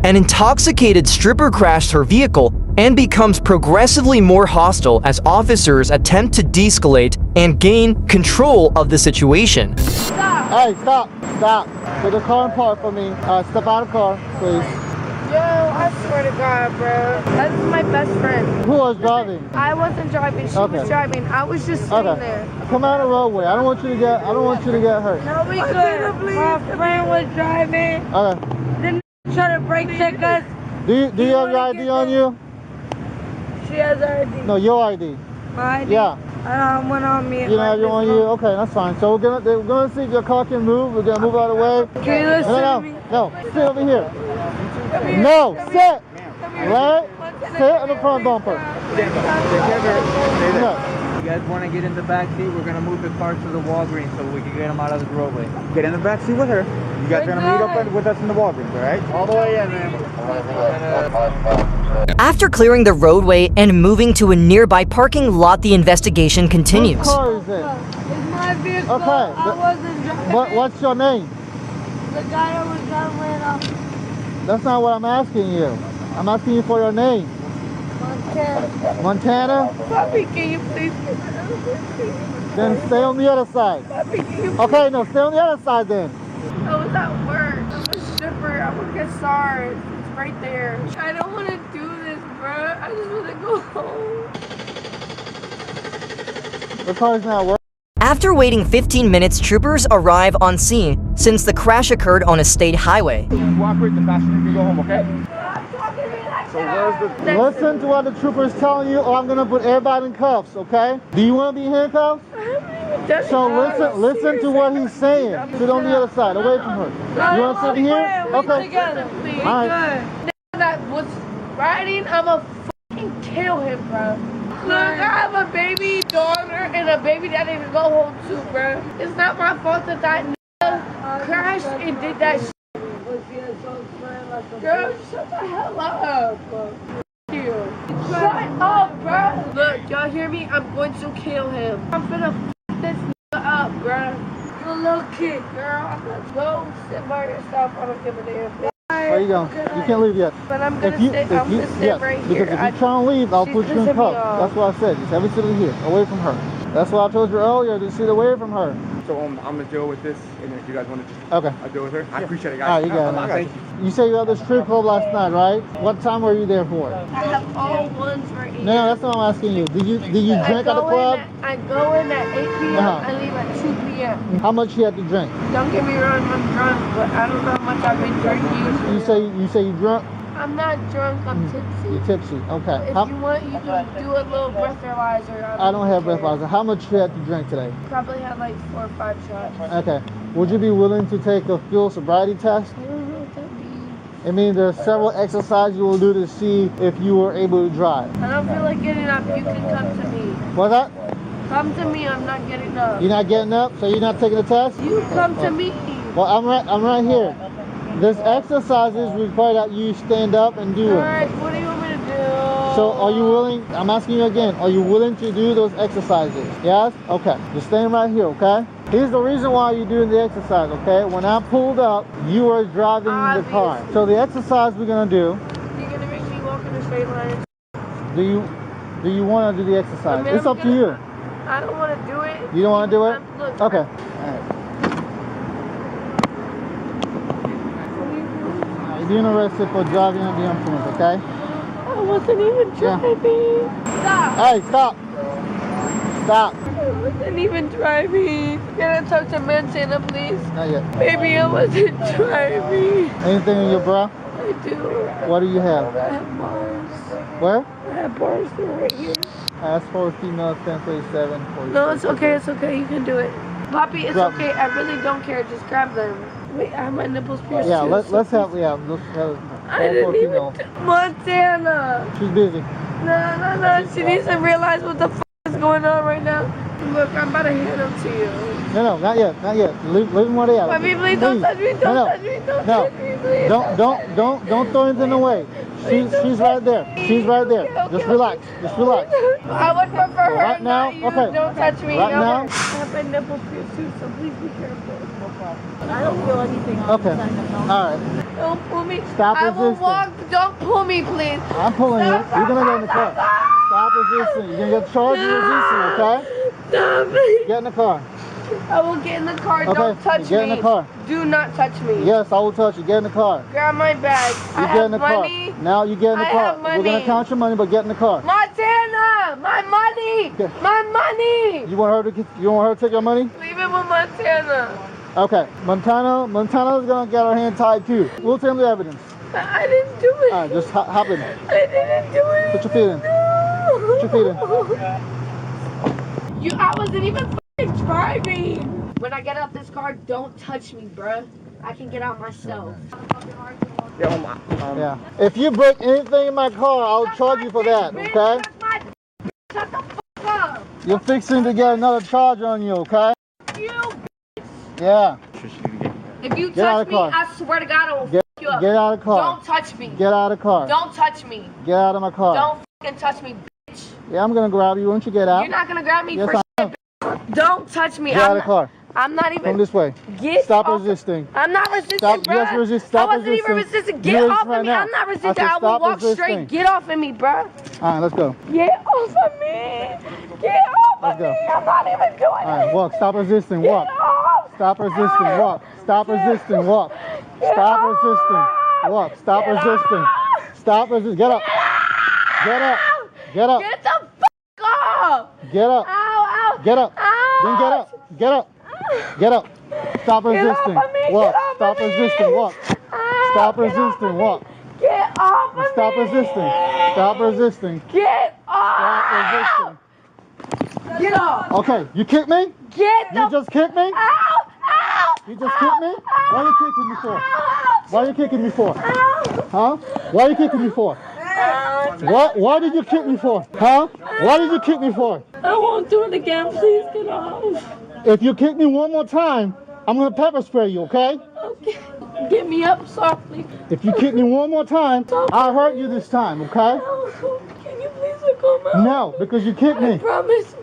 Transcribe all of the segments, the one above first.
An intoxicated stripper crashed her vehicle and becomes progressively more hostile as officers attempt to de-escalate and gain control of the situation. Stop! Hey, stop! Stop! Get the car and park for me. Step out of the car, please. Yo, I swear to God, bro. That's my best friend. Who was driving? I wasn't driving. She was driving. I was just sitting there. Come out of the roadway. I don't want you to get hurt. No, we could. My friend was driving. Okay. Then try to brake check us. Do you have your ID on you? She has her ID. No, your ID. My ID? Yeah. One on me. You don't have your on you? Okay, that's fine. So we're gonna see if your car can move. We're gonna move out of the way. Can you listen to me? No, sit over here. No, sit. Right? Sit on the front bumper. You guys want to get in the back seat? We're going to move the car to the Walgreens so we can get them out of the roadway. Get in the back seat with her. You guys are going to meet up with us in the Walgreens, all right? All the way in, man. After clearing the roadway and moving to a nearby parking lot, the investigation continues. What car is it? It's my vehicle. Okay. I wasn't driving. What's your name? The guy that was driving ran off. That's not what I'm asking you. I'm asking you for your name. Montana. Montana? Papi, can you please get out of this? Then stay on the other side. Papi, can you Okay, no, stay on the other side then. I was at work. I'm a stripper. I work at SARS. It's right there. I don't want to do this, bro. I just want to go home. The car's not working. After waiting 15 minutes, troopers arrive on scene since the crash occurred on a state highway. Cooperate, the passenger can go home, okay? So listen to what the trooper's telling you, or I'm gonna put everybody in cuffs, okay? Do you want to be handcuffed? So listen to what he's saying. Sit on the other side, away from her. You want to sit here? Okay. All right. That was riding, I'ma fucking kill him, bro. Look, I have a baby daughter and a baby that I need to go home to, bro. It's not my fault that nigga crashed and did that shit. Girl, shut the hell up. Shut up, bro. Look, y'all hear me? I'm going to kill him. I'm gonna f this nigga up, bro. You're a little kid, girl. I'm gonna go sit by yourself. I don't give a damn. Where you going? You can't leave yet. But I'm gonna sit right here. Because if you're trying to leave, I'll put you in cuffs. That's what I said. Just have it sit here, away from her. That's what I told you earlier, to sit away from her. So I'm gonna deal with this, and if you guys want to just deal with her, I appreciate it, guys. All right, you got it. You said you were at the strip club last night, right? What time were you there for? I have all ones right here. No, that's not what I'm asking you. Did you drink at the club? I go in at 8 p.m. I leave at 2 p.m. How much you had to drink? Don't get me wrong, I'm drunk, but I don't know how much I've been drinking. You say you drunk? I'm not drunk, I'm tipsy. You're tipsy, okay. If you want, you can do a little breathalyzer. I don't have breathalyzer. How much you had to drink today? Probably had like 4 or 5 shots. Okay. Would you be willing to take a fuel sobriety test? I don't know what that means. I mean, there's several exercises you will do to see if you were able to drive. I don't feel like getting up. You can come to me. What's that? Come to me, I'm not getting up. You're not getting up, so you're not taking the test? You come to me. Well, I'm right here. This exercises require that you stand up and do it. Alright, what do you want me to do? So are you willing, I'm asking you again, are you willing to do those exercises? Yes? Okay. Just stand right here, okay? Here's the reason why you're doing the exercise, okay? When I pulled up, you were driving the car. So the exercise we're gonna do. You're gonna make me walk in a straight line. Do you want to do the exercise? It's up to you. I don't want to do it. You don't want to do it? Look, okay. You're being arrested for driving under the influence, okay? I wasn't even driving. Stop. Hey, stop. Stop. I wasn't even driving. Can I talk to Montana, please? Not yet. Baby, I wasn't driving. Anything in your bra? I do. What do you have? I have bars. Where? I have bars. They're right here. Ask for female 1037. No, it's okay. It's okay. You can do it. Poppy, it's Grab okay. I really don't care. Just grab them. Wait, I have my nipples pierced. Yeah, too, let's have. I didn't even. Montana. She's busy. No. She needs to realize what the f is going on right now. Look, I'm about to hand them to you. No, not yet. Leave them where they are. Poppy, please don't touch me. Don't touch me. Don't touch me, please. Don't throw anything away. She's right there. She's right there. Just relax. Just relax. I would prefer her right now. not you. Okay. Don't touch me. Right now. I have my nipple pierced too, so please be careful. I don't feel anything on Okay. the second. No. All right. Don't pull me. Stop I will resisting. walk. Don't pull me, please. I'm pulling you. You're gonna get in the car. Stop resisting. You're gonna get charged for resisting, okay? Stop me. Get in the car. I will get in the car. Okay, Don't touch get me. in the car. Do not touch me. Yes, I will touch you. Get in the car. Grab my bag. You I get in have the money. car. Now you get in the I car. have We're gonna money. count your money, but get in the car. Montana, my money. Okay. My money. You want her to take your money? Leave it with Montana. Okay. Montana's gonna get her hand tied too. We'll take the evidence. I didn't do it. All right, just hop in. I didn't do it. Put your feet in. No. Put your feet in. I wasn't even fucking driving. When I get out this car, don't touch me, bruh. I can get out myself. Yeah. If you break anything in my car, I'll charge you for that, okay? Shut the fuck up. You're fixing to get another charge on you, okay? You. Yeah. If you Get out touch of the me, car. I swear to God, I will Get, fuck you up. get out of the car. Don't touch me. Get out of the car. Don't touch me. Get out of my car. Don't fucking touch me, bitch. Yeah, I'm gonna grab you. Won't you get out? You're not gonna grab me Yes, for I shit. Bitch. Don't touch me. Get out of the car. I'm not Come even. this way. Get Stop off. resisting. I'm not resisting, Stop. bruh. Yes, resist. Stop I wasn't even resisting. resisting. You Get resist off right of me. now. I'm not I resisting. said I will stop walk resisting. straight. Get off of me, bruh. All right, let's go. Get off of me. Get off Let's of go. me. I'm not even doing All right, it. walk. Stop resisting. Walk. Get off. Stop resisting. Walk. Stop resisting. Walk. Stop resisting. Walk. Stop resisting. Stop resisting. Get up. Get up. Get up. Get the fuck off. Get up. Ow, ow. Get up. Ow. Then get up. Get up. Get up. Stop resisting. off of me. Walk. Get off Stop of me. resisting. Walk. Ow, Stop get off of resisting. me. Walk. Get off of Stop me. resisting. Stop resisting. Get off. Stop resisting. Get off. Okay, you kicked me? Get the You just kicked me? Ow! Ow! You just kicked me? Why are you kicking me for? Ouch! Why are you kicking me for? Ow! Huh? Why are you kicking me for? Ouch! Why did you kick me for? Huh? Why did you kick me for? I won't do it again. Please get off. If you kick me one more time, I'm gonna pepper spray you, okay? Okay. Get me up softly. If you kick me one more time, I'll hurt you this time, okay? Oh, can you please come out? No, because you kicked I me. promise.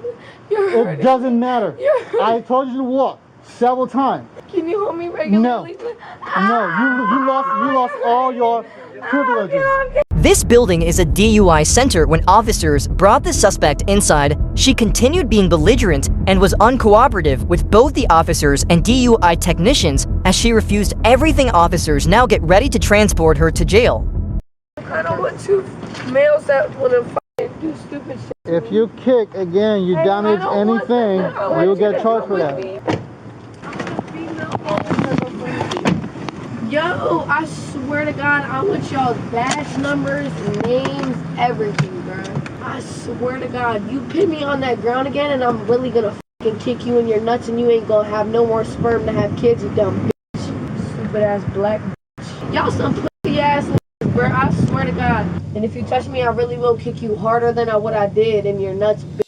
You're It hurting. doesn't matter. You're hurting. I told you to walk several times. Can you hold me regularly? No, you lost all your privileges. This building is a DUI center. When officers brought the suspect inside, she continued being belligerent and was uncooperative with both the officers and DUI technicians as she refused everything. Officers now get ready to transport her to jail. I don't want two males that want to fucking do stupid shit. If you kick again, you damage anything, you'll get charged for that. Yo, I swear to God, I want y'all's badge numbers, names, everything, bro. I swear to God, you pin me on that ground again, and I'm really gonna fucking kick you in your nuts, and you ain't gonna have no more sperm to have kids, you dumb bitch. Stupid ass black bitch. Y'all some pussy ass niggas, bro. I swear to God. And if you touch me, I really will kick you harder than what I did in your nuts, bitch.